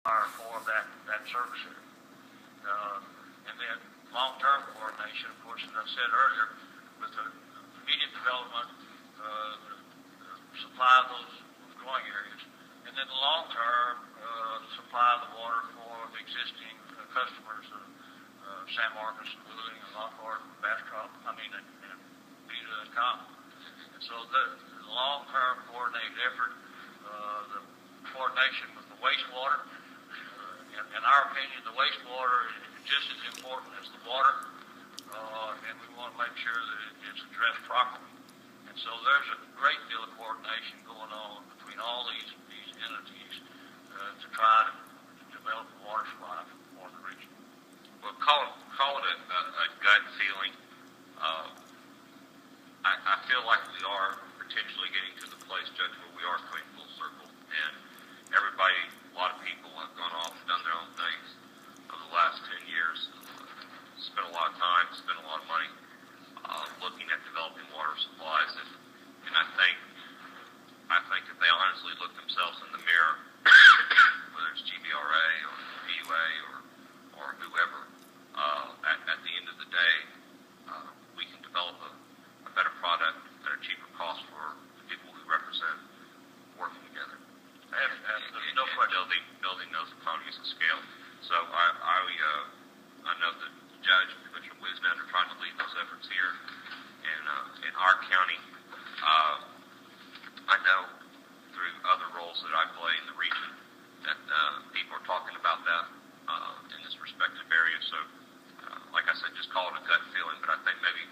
for that service area. And then long-term coordination, of course, as I said earlier, with the immediate development, the supply of those growing areas, and then the long-term supply of the water for the existing customers of San Marcos, and Wheeling, and Lockhart, and Bastrop, and Vita and Conley. And so the long-term coordinated effort, the coordination with the wastewater, in our opinion, the wastewater is just as important as the water, and we want to make sure that it's addressed properly. And so there's a great deal of coordination going on between all these entities to try to develop a water supply for the region. Well, call it a gut feeling. I feel like we are potentially getting to the place, Judge, where we are coming full circle, and everybody, a lot of people have gone off and done their own things over the last 10 years, spent a lot of time, spent a lot of money looking at developing water supplies, and I think if they honestly look themselves in the mirror, whether it's GBRA or PUA or whoever, at the end of the day, we can develop a better product at a cheaper cost for the people who represent working together. And there's no question. Building those economies of scale. So I know that the Judge and Commissioner Wisnet are trying to lead those efforts here in our county. I know through other roles that I play in the region that people are talking about that in this respective area. So, like I said, just call it a gut feeling. But I think maybe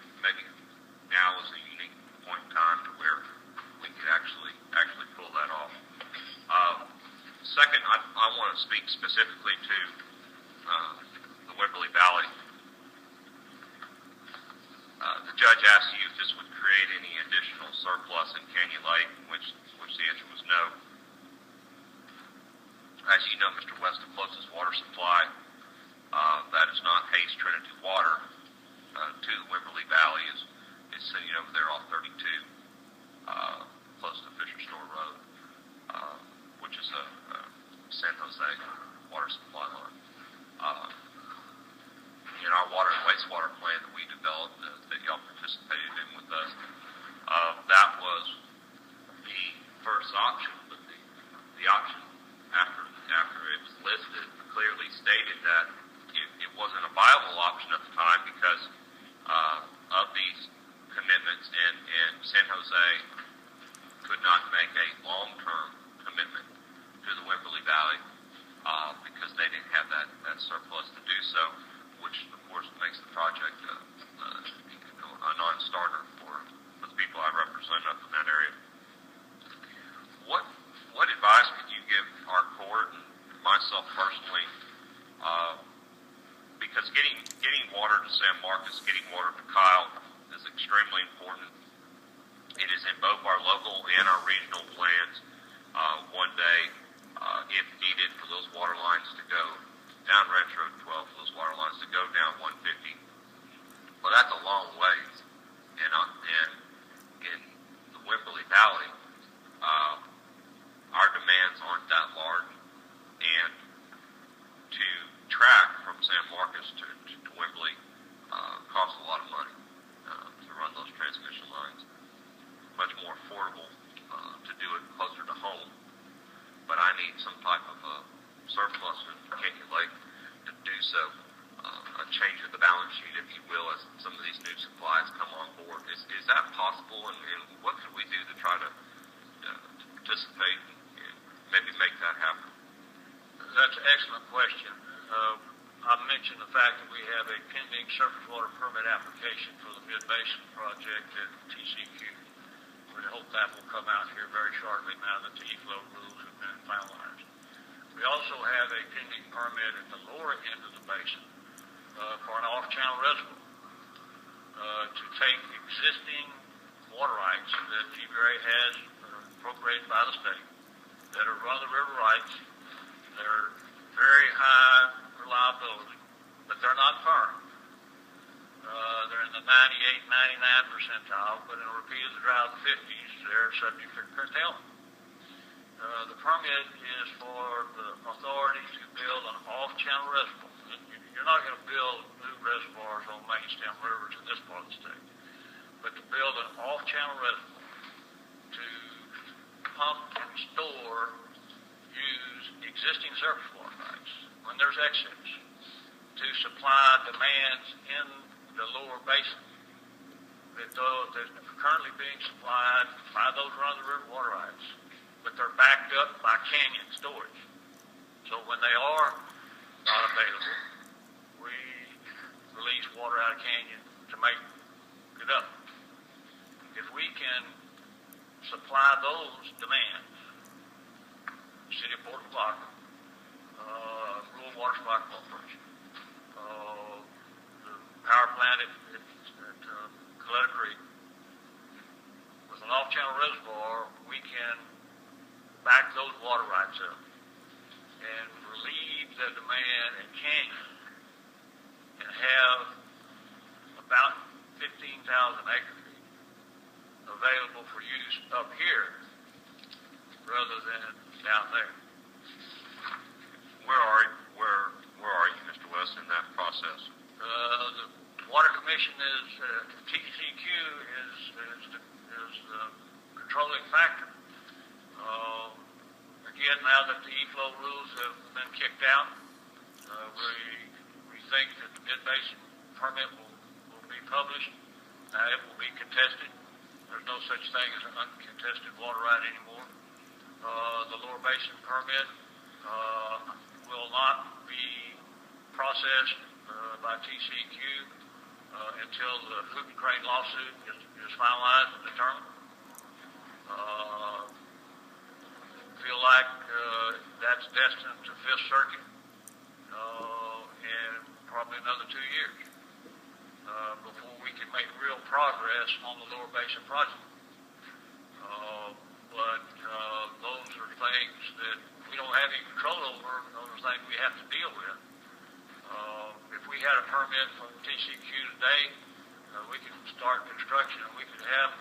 now is a unique point in time to where we could actually pull that off. Second, I want to speak specifically to the Wimberley Valley. The Judge asked you if this would create any additional surplus in Canyon Lake, which the answer was no. As you know, Mr. West, the closest water supply that is not Hayes Trinity water to the Wimberley Valley is sitting over there off 32, close to Fisher Store Road, which is a San Jose water supply line. In our water and wastewater plan that we developed, that y'all participated in with us, that was the first option, but the option after it was listed clearly stated that it wasn't a viable option at the time because of these commitments, and San Jose could not make a long-term commitment to the Wimberley Valley because they didn't have that surplus to do so, which of course makes the project a non-starter for the people I represent up in that area. What advice could you give our court and myself personally? Because getting water to San Marcos, getting water to Kyle is extremely important. It is in both our local and our regional plans. One day, if needed, for those water lines to go down Ranch Road 12, for those water lines to go down 150. Well, that's a long ways. And in the Wimberley Valley, our demands aren't that large. And to track from San Marcos to Wimberley costs a lot of money to run those transmission lines. Much more affordable to do it closer to home. But I need some type of surplus in Canyon Lake to do so. A change of the balance sheet, if you will, as some of these new supplies come on board. Is that possible? And what can we do to try to participate and maybe make that happen? That's an excellent question. I mentioned the fact that we have a pending surface water permit application for the Mid-Basin project at TCQ. We hope that will come out here very shortly now that the e-flow rules have been finalized. We also have a pending permit at the lower end of the basin for an off-channel reservoir to take existing water rights that GBRA has appropriated by the state that are run-of-the-river rights. They're very high reliability, but they're not firm. They're in the 98, 99 percentile, but in a repeat of the drought of the 50s, they're subject to curtailment. The permit is for the authority to channel reservoir. You're not going to build new reservoirs on main stem rivers in this part of the state, but to build an off-channel reservoir to pump and store, use existing surface water rights when there's excess to supply demands in the lower basin that are currently being supplied by those run-of-the-river water rights, but they're backed up by canyon storage. So when they are not available, we release water out of canyon to make it up. If we can supply those demands, City of Port Clark, Rural Water Supply Corporation, the power plant at Coletta Creek, with an off-channel reservoir, we can back those water rights up and relieve the demand in canyon and have about 15,000 acre feet available for use up here rather than down there. Where are you, Mr. West, in that process? The Water Commission is TCQ is the controlling factor. Again, now that the e-flow rules have been kicked out, we think that the mid-basin permit will be published. It will be contested. There's no such thing as an uncontested water right anymore. The lower basin permit will not be processed by TCQ until the Hoot and Crane lawsuit is finalized and determined. Feel like that's destined to Fifth Circuit in probably another 2 years before we can make real progress on the lower basin project. But those are things that we don't have any control over. Those are things we have to deal with. If we had a permit from TCQ today, we could start construction and we could have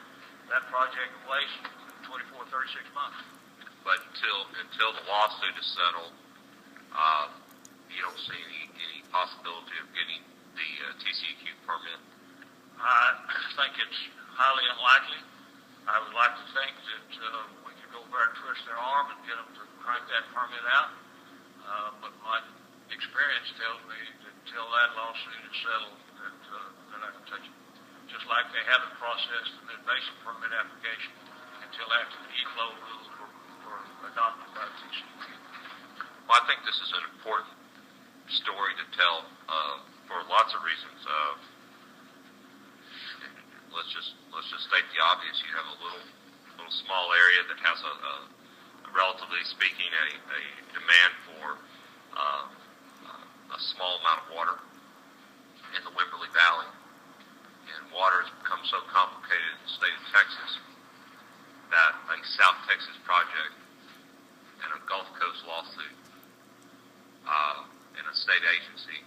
that project in place in 24, 36 months. But until the lawsuit is settled, you don't see any possibility of getting the TCQ permit? I think it's highly unlikely. I would like to think that we could go over and twist their arm and get them to crank that permit out. But my experience tells me that until that lawsuit is settled, that they're not going to touch it. Just like they haven't processed the mid-basin permit application until after the e-flow rules were adopted by the TCQ. Well, I think this is an important story to tell for lots of reasons. Let's just state the obvious. You have a little small area that has a relatively speaking a demand for a small amount of water in the Wimberley Valley, and water has become so complicated in the state of Texas that a South Texas project and a Gulf Coast lawsuit and a state agency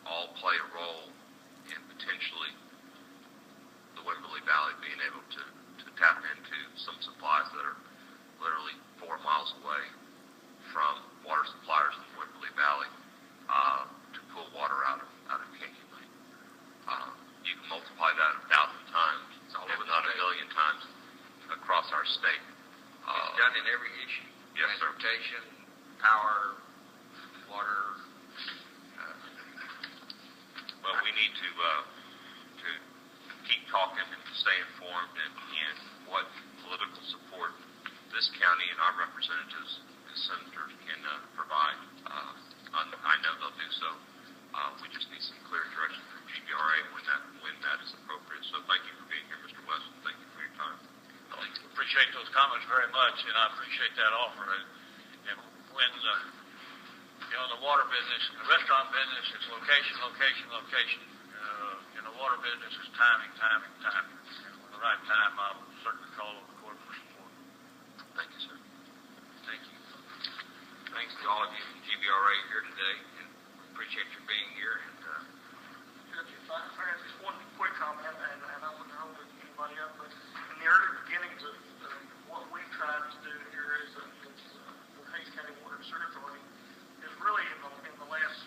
all play a role in potentially the Wimberley Valley being able to tap into some supplies that are literally 4 miles away from water suppliers in the Wimberley Valley to pull water out of Canyon Lake. You can multiply that 1,000 times, if not a million times, across our state. It's done in every issue. Yes, sir. Transportation, power, water. Well, we need to keep talking and stay informed and what political support this county and our representatives and senators can provide. I know they'll do so. We just need some clear direction from GBRA when that is appropriate. So thank you for being here, Mr. West, and thank you for your time. I appreciate those comments very much, and I appreciate that offer. And when the water business, the restaurant business is location, location, location. In the water business is timing, timing, timing. And when the right time, I will certainly call on the court for support. Thank you, sir. Thank you. Thanks to all of you from GBRA here today, and appreciate you being here. And If I have just one quick comment, and I wouldn't hold anybody up, but in the early beginnings of what we tried to do here is the Hays County Water and Sewer Authority is really in the last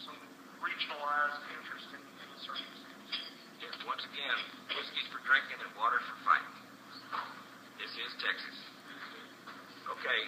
some regionalized interest in the service. Yes, once again, whiskey's for drinking and water's for fighting. This is Texas. Okay,